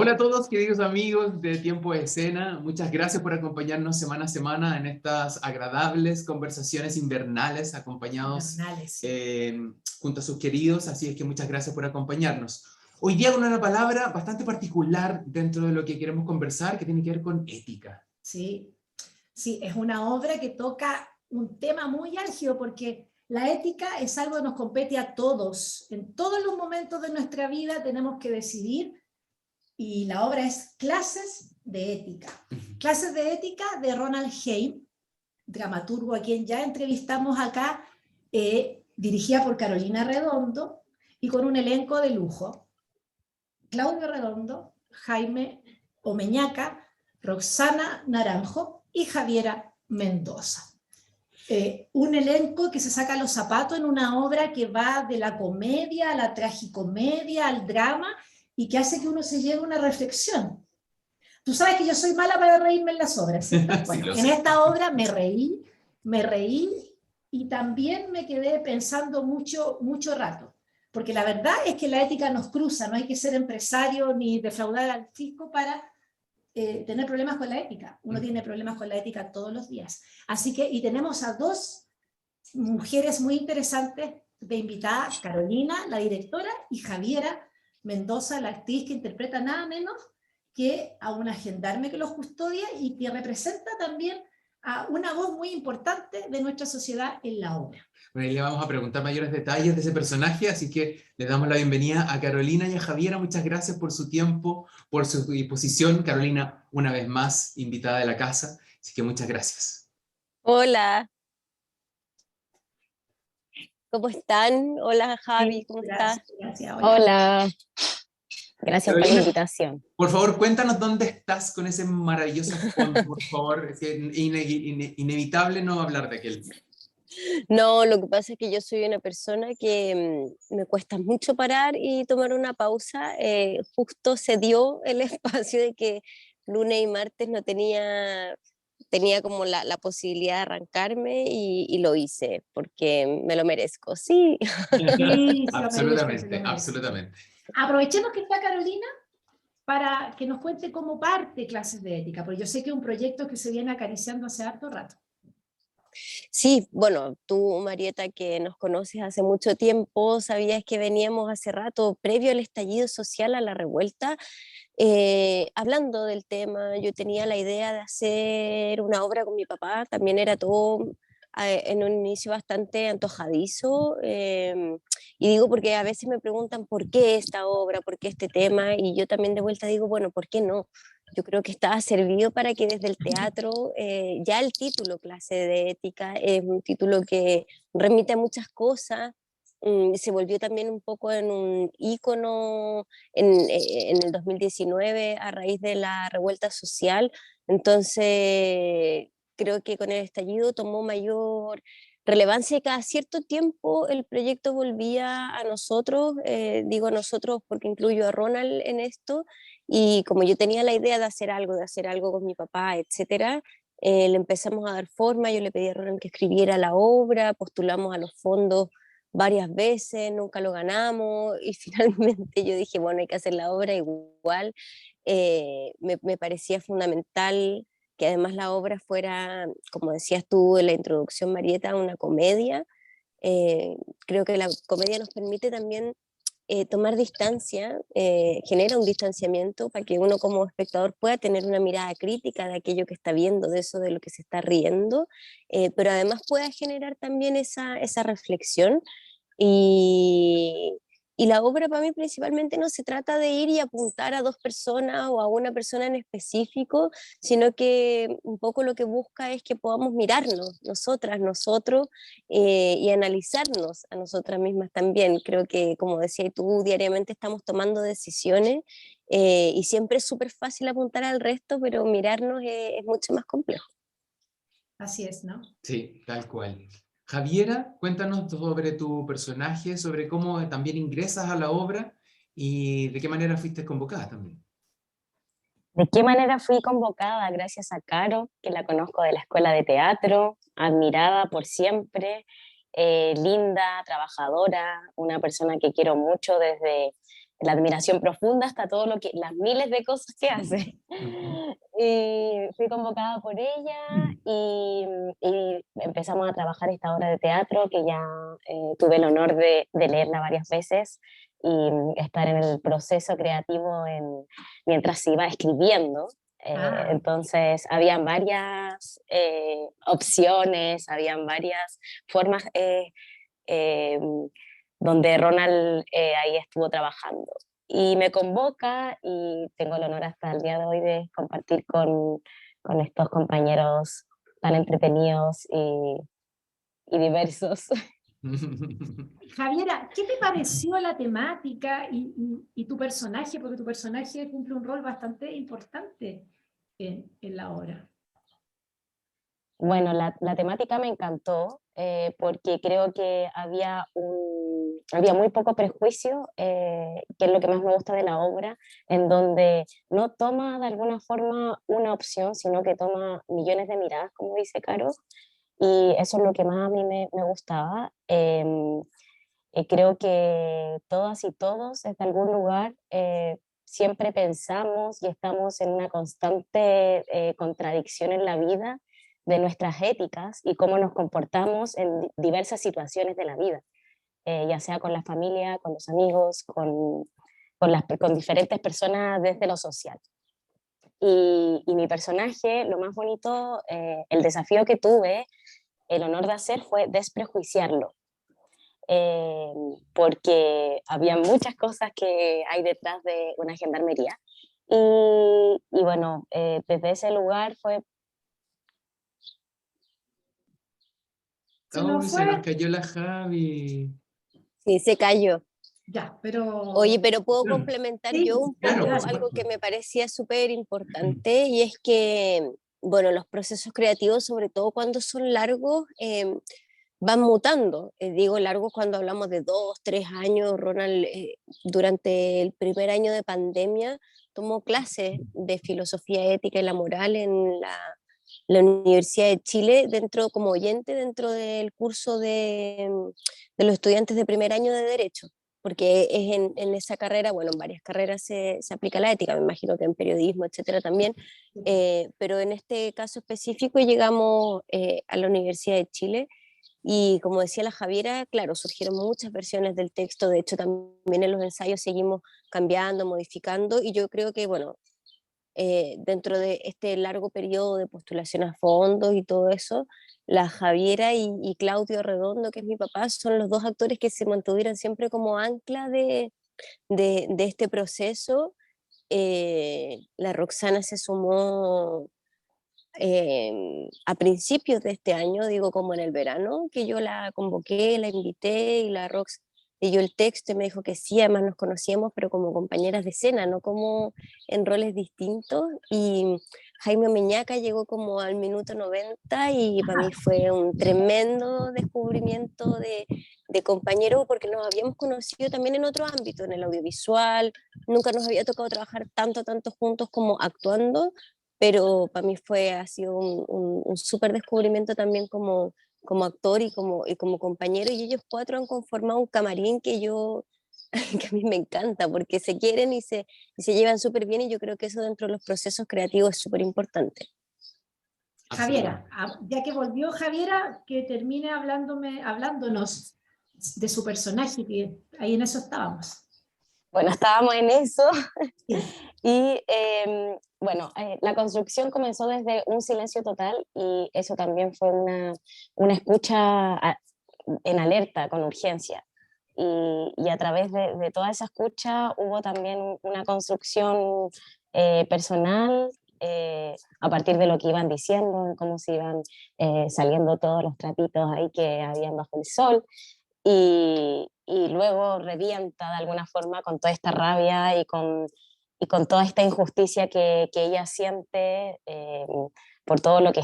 Hola a todos, queridos amigos de Tiempo de Escena. Muchas gracias por acompañarnos semana a semana en estas agradables conversaciones invernales, acompañados junto a sus queridos. Así es que muchas gracias por acompañarnos. Hoy día con una palabra bastante particular dentro de lo que queremos conversar, que tiene que ver con ética. Sí, sí, es una obra que toca un tema muy álgido porque la ética es algo que nos compete a todos. En todos los momentos de nuestra vida tenemos que decidir, y la obra es Clases de Ética. Clases de Ética de Ronald Heim, dramaturgo a quien ya entrevistamos acá, dirigida por Carolina Redondo y con un elenco de lujo. Claudio Redondo, Jaime Omeñaca, Roxana Naranjo y Javiera Mendoza. Un elenco que se saca los zapatos en una obra que va de la comedia a la tragicomedia, al drama, y que hace que uno se lleve una reflexión. Tú sabes que yo soy mala para reírme en las obras, ¿cierto? Bueno, en esta obra me reí y también me quedé pensando mucho rato. Porque la verdad es que la ética nos cruza, no hay que ser empresario ni defraudar al fisco para tener problemas con la ética. Uno tiene problemas con la ética todos los días. Así que, y tenemos a dos mujeres muy interesantes de invitada, Carolina, la directora, y Javiera Mendoza, la actriz que interpreta nada menos que a una gendarme que los custodia y que representa también a una voz muy importante de nuestra sociedad en la obra. Bueno, ahí le vamos a preguntar mayores detalles de ese personaje, así que le damos la bienvenida a Carolina y a Javiera. Muchas gracias por su tiempo, por su disposición. Carolina, una vez más, invitada de la casa, así que muchas gracias. Hola, ¿cómo están? Hola Javi, ¿cómo estás? Gracias, hola. Gracias por la Carolina, invitación. por favor, cuéntanos dónde estás con ese maravilloso fondo, por favor. Es inevitable no hablar de aquel. No, lo que pasa es que yo soy una persona que me cuesta mucho parar y tomar una pausa. Justo se dio el espacio de que lunes y martes no tenía como la posibilidad de arrancarme y lo hice porque me lo merezco, sí. Sí, Absolutamente, absolutamente. Aprovechemos que está Carolina para que nos cuente cómo parte Clases de Ética, porque yo sé que es un proyecto que se viene acariciando hace harto rato. Sí, bueno, tú, Marieta, que nos conoces hace mucho tiempo, sabías que veníamos hace rato, previo al estallido social, a la revuelta, hablando del tema. Yo tenía la idea de hacer una obra con mi papá, también era todo en un inicio bastante antojadizo, y digo porque a veces me preguntan por qué esta obra, por qué este tema, y yo también de vuelta digo, bueno, ¿por qué no? Yo creo que estaba servido para que desde el teatro, ya el título Clase de Ética es un título que remite a muchas cosas. Se volvió también un poco en un ícono en el 2019 a raíz de la revuelta social. Entonces creo que con el estallido tomó mayor relevancia y cada cierto tiempo el proyecto volvía a nosotros, digo a nosotros porque incluyo a Ronald en esto, y como yo tenía la idea de hacer algo con mi papá, etcétera, le empezamos a dar forma. Yo le pedí a Ronald que escribiera la obra, postulamos a los fondos varias veces, nunca lo ganamos, y finalmente yo dije, bueno, hay que hacer la obra igual. Me parecía fundamental que además la obra fuera, como decías tú en la introducción, Marieta, una comedia. Eh, Creo que la comedia nos permite también tomar distancia, genera un distanciamiento para que uno como espectador pueda tener una mirada crítica de aquello que está viendo, de eso de lo que se está riendo, pero además pueda generar también esa reflexión. Y, y la obra para mí principalmente no se trata de ir y apuntar a dos personas o a una persona en específico, sino que un poco lo que busca es que podamos mirarnos, nosotras, nosotros, y analizarnos a nosotras mismas también. Creo que, como decías tú, diariamente estamos tomando decisiones, y siempre es súper fácil apuntar al resto, pero mirarnos es mucho más complejo. Así es, ¿no? Sí, tal cual. Javiera, cuéntanos sobre tu personaje, sobre cómo también ingresas a la obra y de qué manera fuiste convocada también. ¿De qué manera fui convocada? Gracias a Caro, que la conozco de la escuela de teatro, admirada por siempre, linda, trabajadora, una persona que quiero mucho desde la admiración profunda hasta todo lo que, las miles de cosas que hace. Y fui convocada por ella y empezamos a trabajar esta obra de teatro que ya tuve el honor de leerla varias veces y estar en el proceso creativo mientras se iba escribiendo. Entonces, habían varias opciones, habían varias formas eh, donde Ronald ahí estuvo trabajando. Y me convoca y tengo el honor hasta el día de hoy de compartir con estos compañeros tan entretenidos y diversos. Javiera, ¿qué te pareció la temática y tu personaje? Porque tu personaje cumple un rol bastante importante en la obra. Bueno, la temática me encantó porque creo que había muy poco prejuicio, que es lo que más me gusta de la obra, en donde no toma de alguna forma una opción, sino que toma millones de miradas, como dice Caro, y eso es lo que más a mí me gustaba. Creo que todas y todos desde algún lugar siempre pensamos y estamos en una constante contradicción en la vida de nuestras éticas y cómo nos comportamos en diversas situaciones de la vida, ya sea con la familia, con los amigos, con diferentes personas desde lo social. Y mi personaje, lo más bonito, el desafío que tuve, el honor de hacer fue desprejuiciarlo, porque había muchas cosas que hay detrás de una gendarmería. Y bueno, desde ese lugar fue... Se nos Se nos fue. cayó la Javi. Sí, se cayó. Ya, pero... Oye, pero puedo complementar Sí, yo un Claro, poco por algo supuesto. que me parecía súper importante, y es que, bueno, los procesos creativos, sobre todo cuando son largos, van mutando. Digo largos cuando hablamos de 2, 3 años. Ronald, durante el primer año de pandemia, tomó clases de filosofía ética y la moral en la Universidad de Chile, como oyente dentro del curso de los estudiantes de primer año de Derecho, porque es en esa carrera, bueno, en varias carreras se aplica la ética, me imagino que en periodismo, etcétera, también, pero en este caso específico llegamos a la Universidad de Chile. Y como decía la Javiera, claro, surgieron muchas versiones del texto, de hecho también en los ensayos seguimos cambiando, modificando, y yo creo que, bueno, dentro de este largo periodo de postulación a fondos y todo eso, la Javiera y Claudio Redondo, que es mi papá, son los dos actores que se mantuvieron siempre como ancla de este proceso. La Roxana se sumó a principios de este año, digo como en el verano, que yo la convoqué, la invité, y la Rox leyó el texto y me dijo que sí. Además nos conocíamos, pero como compañeras de escena, no como en roles distintos. Y Jaime Meñaca llegó como al minuto 90 y para mí fue un tremendo descubrimiento de compañero, porque nos habíamos conocido también en otro ámbito, en el audiovisual. Nunca nos había tocado trabajar tanto juntos como actuando, pero para mí ha sido un súper descubrimiento también como actor y como compañero, y ellos cuatro han conformado un camarín que a mí me encanta, porque se quieren y se llevan súper bien, y yo creo que eso dentro de los procesos creativos es súper importante. Javiera, ya que volvió Javiera, que termine hablándonos de su personaje, que ahí en eso estábamos. Bueno, estábamos en eso. Sí. Y bueno, la construcción comenzó desde un silencio total, y eso también fue una escucha en alerta, con urgencia. Y a través de toda esa escucha hubo también una construcción personal, a partir de lo que iban diciendo, cómo se iban saliendo todos los trapitos ahí que habían bajo el sol. Y luego revienta de alguna forma con toda esta rabia y con toda esta injusticia que ella siente por todo lo que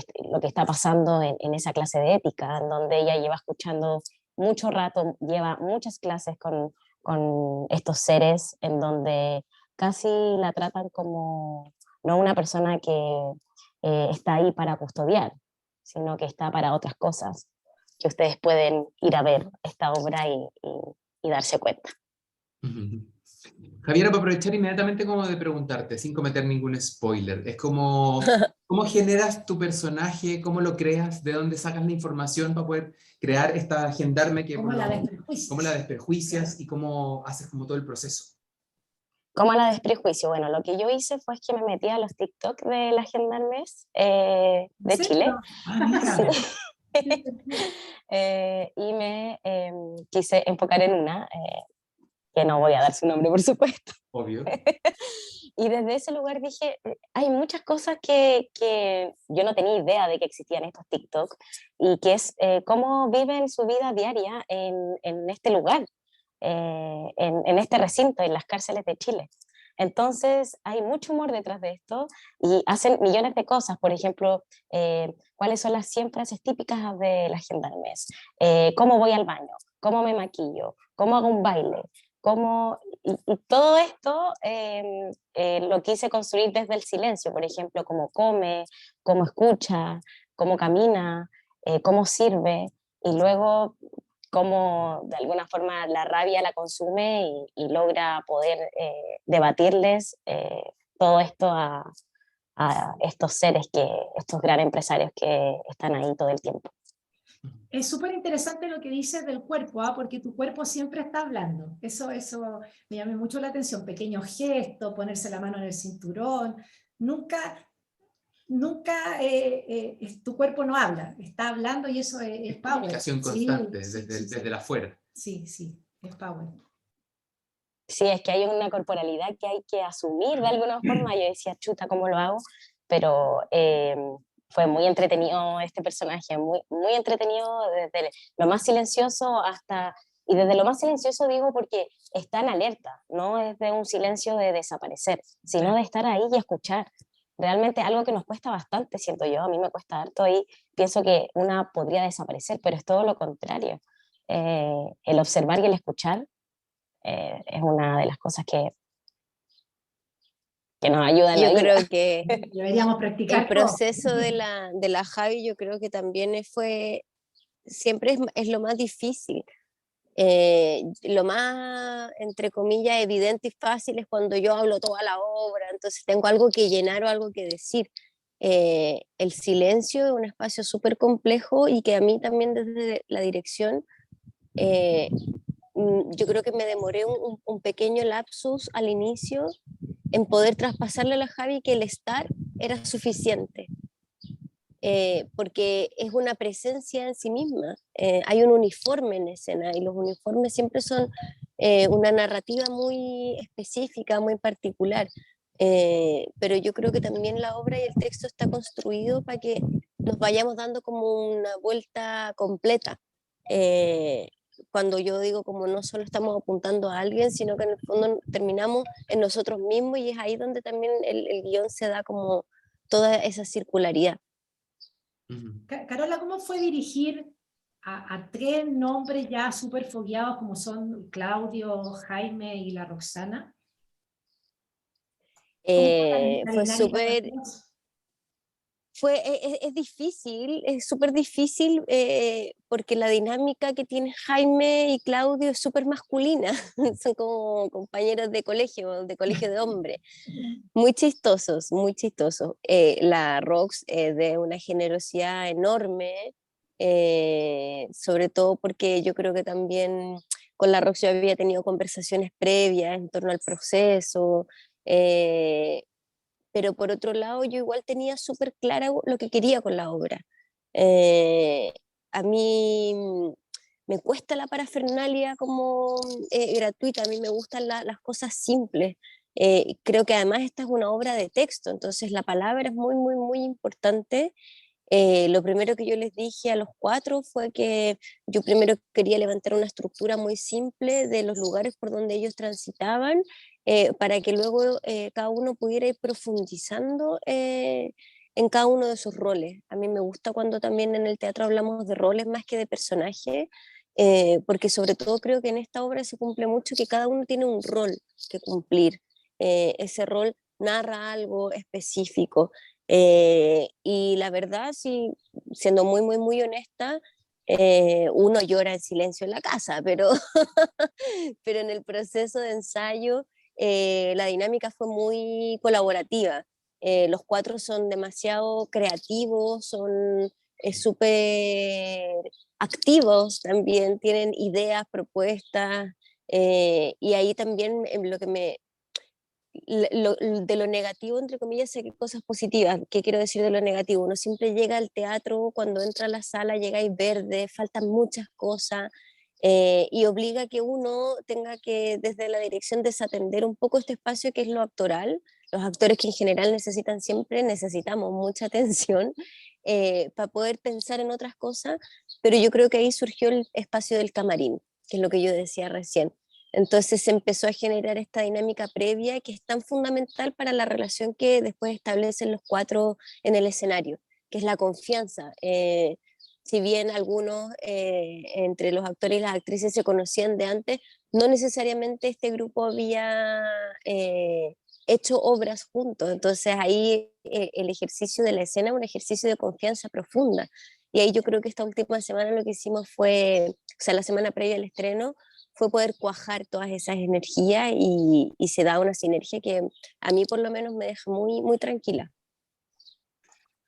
está pasando en esa clase de ética, en donde ella lleva escuchando mucho rato, lleva muchas clases con estos seres, en donde casi la tratan como no una persona que está ahí para custodiar, sino que está para otras cosas, que ustedes pueden ir a ver esta obra y darse cuenta. Javiera, para aprovechar inmediatamente como de preguntarte, sin cometer ningún spoiler, es como, ¿cómo generas tu personaje? ¿Cómo lo creas? ¿De dónde sacas la información para poder crear esta gendarme que ¿Cómo la cómo la desprejuicias? desprejuicias Claro. y cómo haces como todo el proceso? ¿Cómo la desprejuicio? Bueno, lo que yo hice fue que me metí a los TikTok de las gendarmes ¿En de serio? Chile. Ah, Sí. mira, Qué divertido. Y me quise enfocar en una, que no voy a dar su nombre, por supuesto. obvio. Y desde ese lugar dije, hay muchas cosas que yo no tenía idea de que existían estos TikTok, y que es cómo viven su vida diaria en este lugar, en este recinto, en las cárceles de Chile. Entonces hay mucho humor detrás de esto y hacen millones de cosas. Por ejemplo, cuáles son las 100 frases típicas de las gendarmes, cómo voy al baño, cómo me maquillo, cómo hago un baile, cómo... Y todo esto lo quise construir desde el silencio. Por ejemplo, cómo come, cómo escucha, cómo camina, cómo sirve, y luego cómo de alguna forma la rabia la consume y logra poder debatirles todo esto a estos seres, estos gran empresarios que están ahí todo el tiempo. Es súper interesante lo que dices del cuerpo, ¿ah? Porque tu cuerpo siempre está hablando. Eso me llama mucho la atención. Pequeños gestos, ponerse la mano en el cinturón. Nunca, nunca tu cuerpo no habla, está hablando y eso es Es power. comunicación Sí, constante sí, desde, sí, desde sí. el afuera. Sí, sí, es power. Sí, es que hay una corporalidad que hay que asumir de alguna forma. Yo decía, chuta, ¿cómo lo hago? Pero fue muy entretenido este personaje, muy, muy entretenido desde lo más silencioso hasta... Y desde lo más silencioso digo porque está en alerta, no es de un silencio de desaparecer, sino de estar ahí y escuchar. Realmente algo que nos cuesta bastante, siento yo, a mí me cuesta harto y pienso que una podría desaparecer, pero es todo lo contrario. El observar y el escuchar es una de las cosas que nos ayuda en la Yo vida. creo que Deberíamos el practicar todo. proceso de la Javi, yo creo que también siempre es lo más difícil. Lo más, entre comillas, evidente y fácil es cuando yo hablo toda la obra, entonces tengo algo que llenar o algo que decir. El silencio es un espacio súper complejo y que a mí también desde la dirección, eh, yo creo que me demoré un pequeño lapsus al inicio en poder traspasarle a la Javi que el estar era suficiente, porque es una presencia en sí misma. Hay un uniforme en escena y los uniformes siempre son una narrativa muy específica, muy particular. Pero yo creo que también la obra y el texto está construido para que nos vayamos dando como una vuelta completa. Eh, Cuando yo digo como no solo estamos apuntando a alguien, sino que en el fondo terminamos en nosotros mismos, y es ahí donde también el guión se da como toda esa circularidad. Carola, ¿cómo fue dirigir a tres nombres ya súper fogueados como son Claudio, Jaime y la Roxana? ¿Cómo fue la Fue dinámica con súper, ellos? es difícil, es súper difícil, porque la dinámica que tienen Jaime y Claudio es súper masculina, son como compañeros de colegio de hombres, muy chistosos, muy chistosos. La Rox es de una generosidad enorme, sobre todo porque yo creo que también con la Rox yo había tenido conversaciones previas en torno al proceso, eh, pero por otro lado yo igual tenía súper claro lo que quería con la obra. Eh, a mí me cuesta la parafernalia como gratuita, a mí me gustan las cosas simples. Creo que además esta es una obra de texto, entonces la palabra es muy, muy, muy importante. Lo primero que yo les dije a los cuatro fue que yo primero quería levantar una estructura muy simple de los lugares por donde ellos transitaban, para que luego cada uno pudiera ir profundizando en cada uno de sus roles. A mí me gusta cuando también en el teatro hablamos de roles más que de personajes, porque sobre todo creo que en esta obra se cumple mucho que cada uno tiene un rol que cumplir. Ese rol narra algo específico. Y la verdad, sí, siendo muy, muy, muy honesta, uno llora en silencio en la casa, pero, pero en el proceso de ensayo la dinámica fue muy colaborativa. Los cuatro son demasiado creativos, son súper activos también, tienen ideas, propuestas, y ahí también lo que de lo negativo, entre comillas, saqué cosas positivas. ¿Qué quiero decir de lo negativo? Uno siempre llega al teatro, cuando entra a la sala llega y verde, faltan muchas cosas, y obliga a que uno tenga que, desde la dirección, desatender un poco este espacio que es lo actoral. Los actores que en general necesitamos mucha atención para poder pensar en otras cosas, pero yo creo que ahí surgió el espacio del camarín, que es lo que yo decía recién. Entonces se empezó a generar esta dinámica previa que es tan fundamental para la relación que después establecen los cuatro en el escenario, que es la confianza. Si bien algunos entre los actores y las actrices se conocían de antes, no necesariamente este grupo había hecho obras juntos. Entonces ahí el ejercicio de la escena es un ejercicio de confianza profunda. Y ahí yo creo que esta última semana lo que hicimos fue, o sea, la semana previa al estreno, fue poder cuajar todas esas energías y se da una sinergia que a mí por lo menos me deja muy, muy tranquila.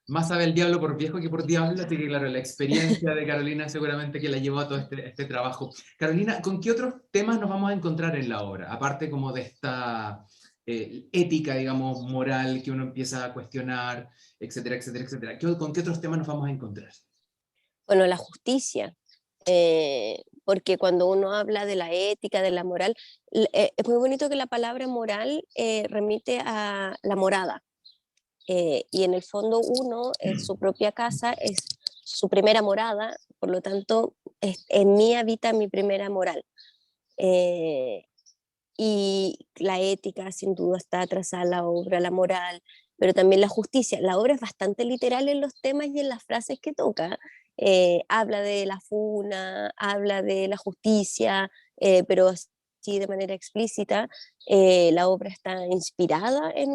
Más sabe el diablo por viejo que por diablo, así que claro, la experiencia de Carolina seguramente que la llevó a todo este trabajo. Carolina, ¿con qué otros temas nos vamos a encontrar en la obra? Aparte como de esta ética, digamos, moral que uno empieza a cuestionar, etcétera, etcétera, etcétera. ¿Con qué otros temas nos vamos a encontrar? Bueno, la justicia, porque cuando uno habla de la ética, de la moral, es muy bonito que la palabra moral remite a la morada, y en el fondo uno, en su propia casa, es su primera morada, por lo tanto, en mí habita mi primera moral. Eh, y la ética sin duda está trazada en la obra, la moral, pero también la justicia. La obra es bastante literal en los temas y en las frases que toca. Habla de la funa, habla de la justicia, pero así de manera explícita. La obra está inspirada en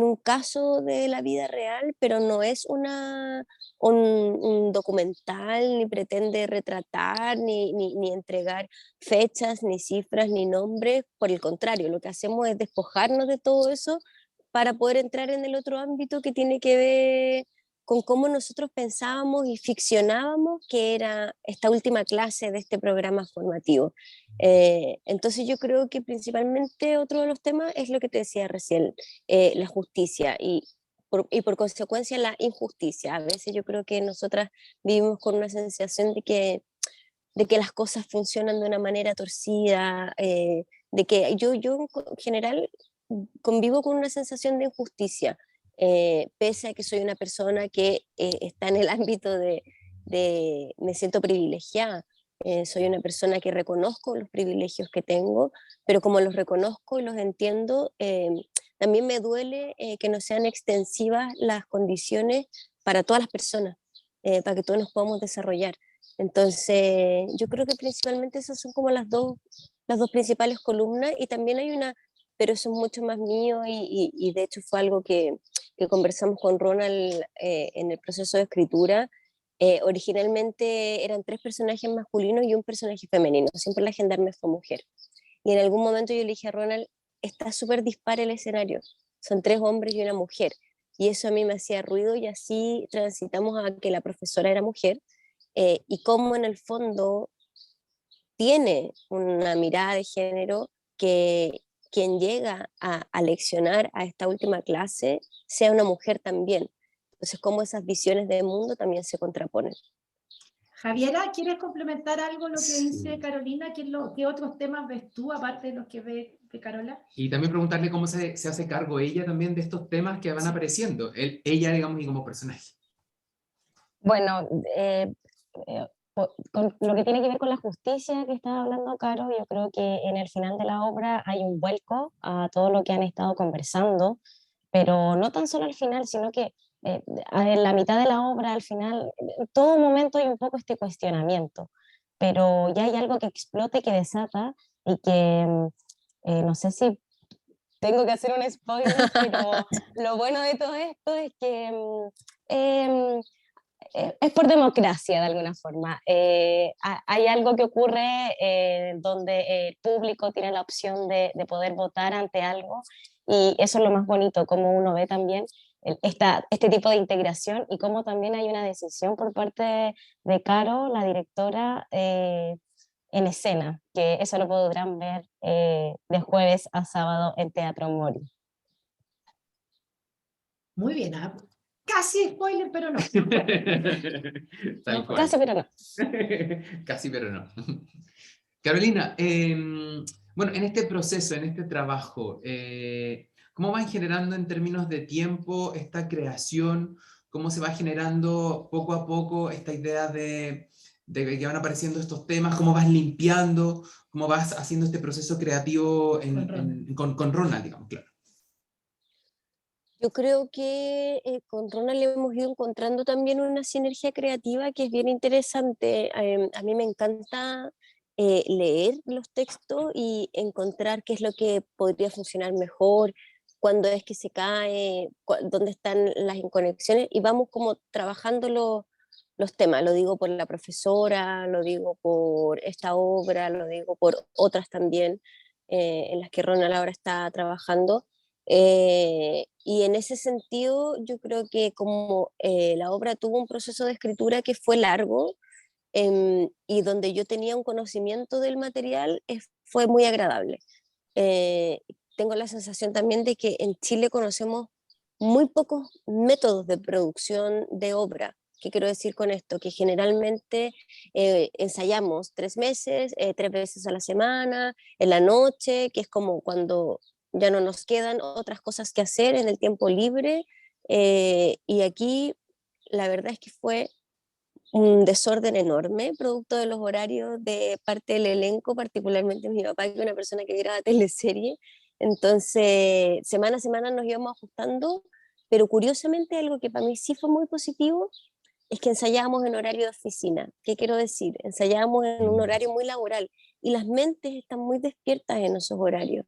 un caso de la vida real, pero no es un documental, ni pretende retratar, ni entregar fechas, ni cifras, ni nombres. Por el contrario, lo que hacemos es despojarnos de todo eso para poder entrar en el otro ámbito que tiene que ver con cómo nosotros pensábamos y ficcionábamos que era esta última clase de este programa formativo. Entonces yo creo que principalmente otro de los temas es lo que te decía recién, la justicia y por consecuencia la injusticia. A veces yo creo que nosotras vivimos con una sensación de que las cosas funcionan de una manera torcida, de que yo en general convivo con una sensación de injusticia, pese a que soy una persona que está en el ámbito me siento privilegiada. Soy una persona que reconozco los privilegios que tengo, pero como los reconozco y los entiendo, también me duele que no sean extensivas las condiciones para todas las personas, para que todos nos podamos desarrollar. Entonces, yo creo que principalmente esas son como las dos principales columnas, y también hay una, pero eso es mucho más mío y de hecho fue algo que conversamos con Ronald en el proceso de escritura. Originalmente eran 3 personajes masculinos y un personaje femenino, siempre la gendarme fue mujer. Y en algún momento yo le dije a Ronald, está súper dispar el escenario, son 3 hombres y una mujer. Y eso a mí me hacía ruido, y así transitamos a que la profesora era mujer, y cómo en el fondo tiene una mirada de género que quien llega a leccionar a esta última clase sea una mujer también. Entonces, cómo esas visiones de mundo también se contraponen. Javiera, ¿quieres complementar algo lo que dice Sí. Carolina? ¿Qué otros temas ves tú, aparte de los que ve Carola? Y también preguntarle cómo se hace cargo ella también de estos temas que van apareciendo, ella, digamos, y como personaje. Bueno, con lo que tiene que ver con la justicia que estaba hablando Caro, yo creo que en el final de la obra hay un vuelco a todo lo que han estado conversando, pero no tan solo al final, sino que en la mitad de la obra, al final, en todo momento hay un poco este cuestionamiento, pero ya hay algo que explota y que desata, y que no sé si tengo que hacer un spoiler, pero lo bueno de todo esto es que Es por democracia, de alguna forma. Hay algo que ocurre donde el público tiene la opción de poder votar ante algo, y eso es lo más bonito, como uno ve también este tipo de integración, y cómo también hay una decisión por parte de Caro, la directora, en escena, que eso lo podrán ver de jueves a sábado en Teatro Mori. Muy bien, casi spoiler, pero no. Tal cual. Casi, pero no. Casi, pero no. Carolina, bueno, en este proceso, en este trabajo, ¿cómo van generando en términos de tiempo esta creación? ¿Cómo se va generando poco a poco esta idea de que van apareciendo estos temas? ¿Cómo vas limpiando? ¿Cómo vas haciendo este proceso creativo con Ronald, digamos, claro? Yo creo que con Ronald hemos ido encontrando también una sinergia creativa que es bien interesante. A mí me encanta leer los textos y encontrar qué es lo que podría funcionar mejor, cuándo es que se cae, dónde están las inconexiones, y vamos como trabajando los temas. Lo digo por la profesora, lo digo por esta obra, lo digo por otras también en las que Ronald ahora está trabajando. Y en ese sentido, yo creo que como la obra tuvo un proceso de escritura que fue largo, y donde yo tenía un conocimiento del material, fue muy agradable. Eh, Tengo la sensación también de que en Chile conocemos muy pocos métodos de producción de obra. ¿Qué quiero decir con esto? Que generalmente ensayamos 3 meses, 3 veces a la semana, en la noche, que es como cuando ya no nos quedan otras cosas que hacer en el tiempo libre. Y aquí la verdad es que fue un desorden enorme, producto de los horarios de parte del elenco, particularmente mi papá, que es una persona que graba teleserie. Entonces, semana a semana nos íbamos ajustando, pero curiosamente algo que para mí sí fue muy positivo es que ensayábamos en horario de oficina. ¿Qué quiero decir? Ensayábamos en un horario muy laboral, y las mentes están muy despiertas en esos horarios.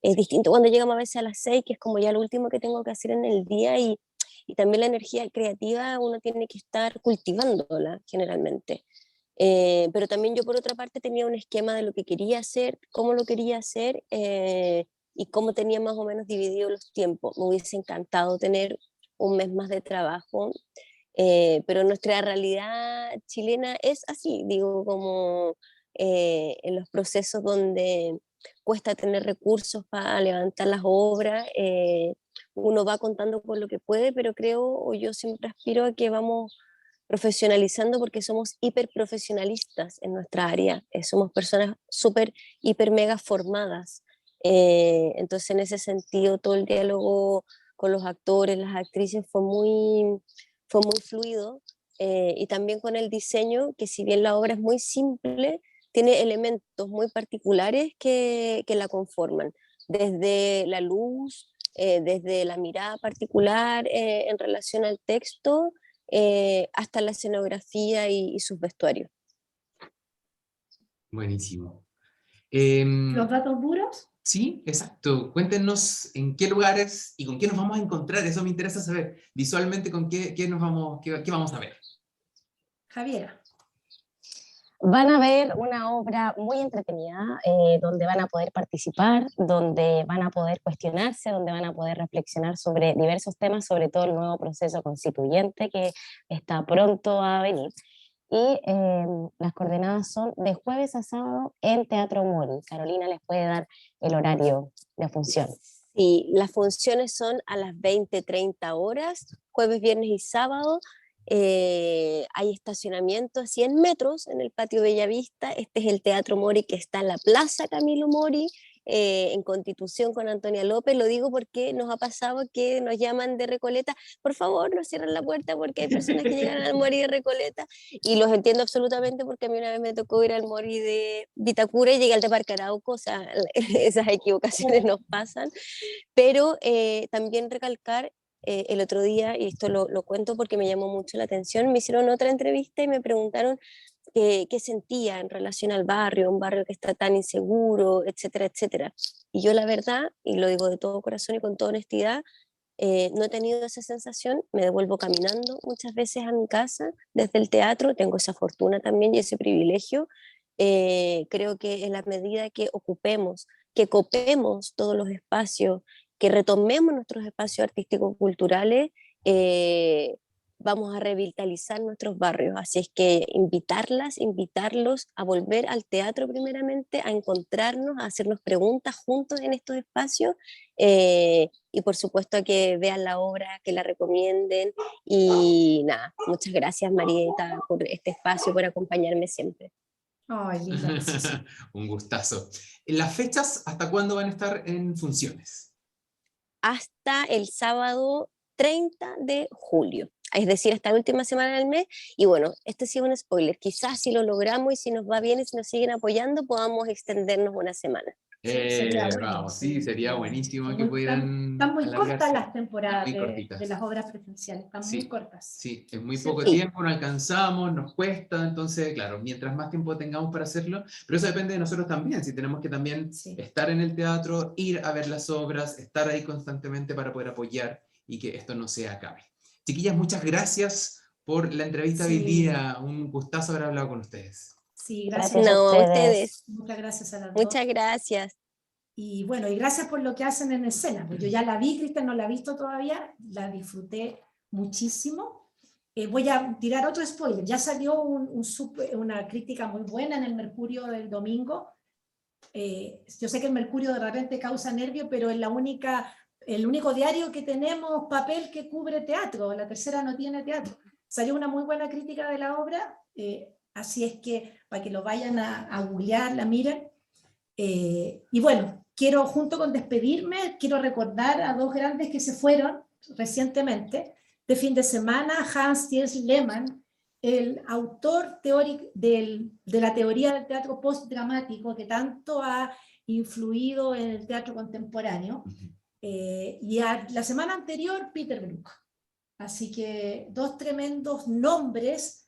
Es distinto cuando llegamos a veces a las 6, que es como ya lo último que tengo que hacer en el día, y también la energía creativa uno tiene que estar cultivándola generalmente. Pero también yo por otra parte tenía un esquema de lo que quería hacer, cómo lo quería hacer, y cómo tenía más o menos dividido los tiempos. Me hubiese encantado tener un mes más de trabajo, pero nuestra realidad chilena es así, digo, como en los procesos donde cuesta tener recursos para levantar las obras, uno va contando con lo que puede, pero creo, o yo siempre aspiro a que vamos profesionalizando, porque somos hiper profesionalistas en nuestra área, somos personas súper, hiper, mega formadas. Entonces, en ese sentido, todo el diálogo con los actores, las actrices fue muy fluido, y también con el diseño, que si bien la obra es muy simple, tiene elementos muy particulares que la conforman, desde la luz, desde la mirada particular en relación al texto, hasta la escenografía y sus vestuarios. Buenísimo. ¿Los datos duros? Sí, exacto. Cuéntenos en qué lugares y con qué nos vamos a encontrar. Eso me interesa saber. Visualmente, con qué vamos a ver. Javiera. Van a ver una obra muy entretenida, donde van a poder participar, donde van a poder cuestionarse, donde van a poder reflexionar sobre diversos temas, sobre todo el nuevo proceso constituyente que está pronto a venir. Y las coordenadas son de jueves a sábado en Teatro Mori. Carolina les puede dar el horario de función. Sí, las funciones son a las 20:30 horas, jueves, viernes y sábado. Hay estacionamiento a 100 metros en el patio Bellavista. Este es el Teatro Mori, que está en la Plaza Camilo Mori, en Constitución con Antonia López. Lo digo porque nos ha pasado que nos llaman de Recoleta: por favor, no cierren la puerta porque hay personas que llegan al Mori de Recoleta, y los entiendo absolutamente, porque a mí una vez me tocó ir al Mori de Vitacura y llegué al de Parque Arauco, o sea, esas equivocaciones nos pasan. Pero también recalcar, el otro día, y esto lo cuento porque me llamó mucho la atención, me hicieron otra entrevista y me preguntaron qué sentía en relación al barrio, un barrio que está tan inseguro, etcétera, etcétera. Y yo la verdad, y lo digo de todo corazón y con toda honestidad, No he tenido esa sensación, me devuelvo caminando muchas veces a mi casa desde el teatro, tengo esa fortuna también y ese privilegio. Creo que en la medida que ocupemos, que copemos todos los espacios, que retomemos nuestros espacios artísticos culturales, vamos a revitalizar nuestros barrios. Así es que invitarlos a volver al teatro primeramente, a encontrarnos, a hacernos preguntas juntos en estos espacios, y por supuesto a que vean la obra, que la recomienden. Y nada, muchas gracias Marieta por este espacio, por acompañarme siempre. Ay, linda, preciosa. Un gustazo. ¿Las fechas hasta cuándo van a estar en funciones? Hasta el sábado 30 de julio, es decir, hasta la última semana del mes. Y bueno, este sí es un spoiler, quizás si lo logramos y si nos va bien y si nos siguen apoyando, podamos extendernos una semana. Sería Vamos, sí, buenísimo, sería sería buenísimo que buenísimo. pudieran Están muy cortas alargarse. las temporadas Muy de cortitas. las obras presenciales, están muy Sí, cortas. sí, en muy ¿Cierto? poco tiempo no alcanzamos, nos cuesta, entonces, claro, mientras más tiempo tengamos para hacerlo, pero eso depende de nosotros también, si tenemos que también estar en el teatro, ir a ver las obras, estar ahí constantemente para poder apoyar y que esto no se acabe. Chiquillas, muchas gracias por la entrevista de hoy día, un gustazo haber hablado con ustedes. Sí, gracias a ustedes. Muchas gracias a las Muchas dos. gracias. Y bueno, y gracias por lo que hacen en escena. Pues yo ya la vi, Cristian no la ha visto todavía, la disfruté muchísimo. Voy a tirar otro spoiler. Ya salió una crítica muy buena en el Mercurio del domingo. Yo sé que el Mercurio de repente causa nervio, pero es el único diario que tenemos papel que cubre teatro. La Tercera no tiene teatro. Salió una muy buena crítica de la obra, así es que para que lo vayan a googlear, la miren. Y bueno, quiero, junto con despedirme, quiero recordar a dos grandes que se fueron recientemente. De fin de semana, Hans Thiers Lehmann, el autor teórico de la teoría del teatro postdramático que tanto ha influido en el teatro contemporáneo. Y la semana anterior, Peter Brook. Así que dos tremendos nombres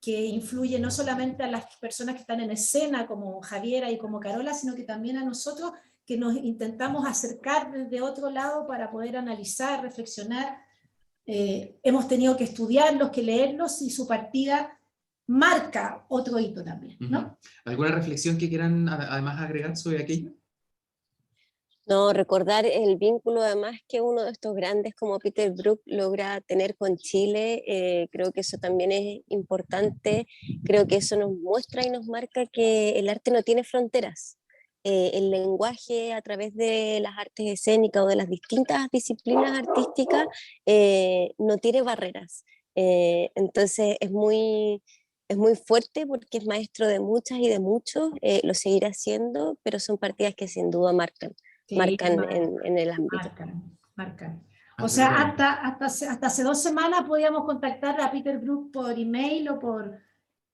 que influye no solamente a las personas que están en escena, como Javiera y como Carola, sino que también a nosotros, que nos intentamos acercar desde otro lado para poder analizar, reflexionar. Hemos tenido que estudiarlos, que leerlos, y su partida marca otro hito también, ¿no? ¿Alguna reflexión que quieran además agregar sobre aquello? No, recordar el vínculo además que uno de estos grandes como Peter Brook logra tener con Chile. Creo que eso también es importante, creo que eso nos muestra y nos marca que el arte no tiene fronteras. El lenguaje a través de las artes escénicas o de las distintas disciplinas artísticas no tiene barreras. Entonces es muy fuerte porque es maestro de muchas y de muchos, lo seguirá haciendo, pero son partidas que sin duda marcan. Sí, marcan en el ámbito. Marcan. O sea, hasta hace 2 semanas podíamos contactar a Peter Brook por email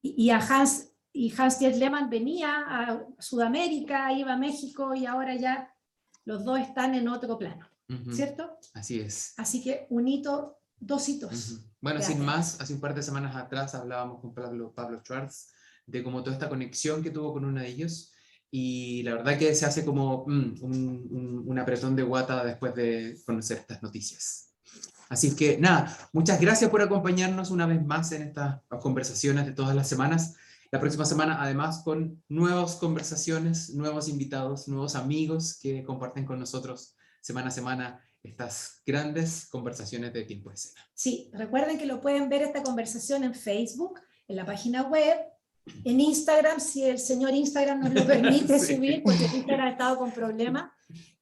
y a Hans Thiers Lehmann venía a Sudamérica, iba a México, y ahora ya los dos están en otro plano, ¿cierto? Así es. Así que un hito, 2 hitos. Bueno, sin más, hace un par de semanas atrás hablábamos con Pablo Schwartz de cómo toda esta conexión que tuvo con uno de ellos. Y la verdad que se hace como un apretón de guata después de conocer estas noticias. Así es que nada, muchas gracias por acompañarnos una vez más en estas conversaciones de todas las semanas. La próxima semana además con nuevas conversaciones, nuevos invitados, nuevos amigos que comparten con nosotros semana a semana estas grandes conversaciones de Tiempo de Escena. Sí, recuerden que lo pueden ver esta conversación en Facebook, en la página web, en Instagram, si el señor Instagram nos lo permite subir, porque Instagram ha estado con problemas.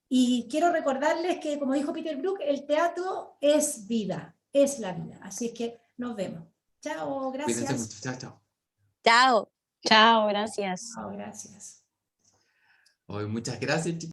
Y quiero recordarles que, como dijo Peter Brook, el teatro es vida, es la vida. Así es que nos vemos. Chao, gracias. Cuídense mucho. Chao, chao. Chao. Chao, gracias. Chao, gracias. Muchas gracias, chicos.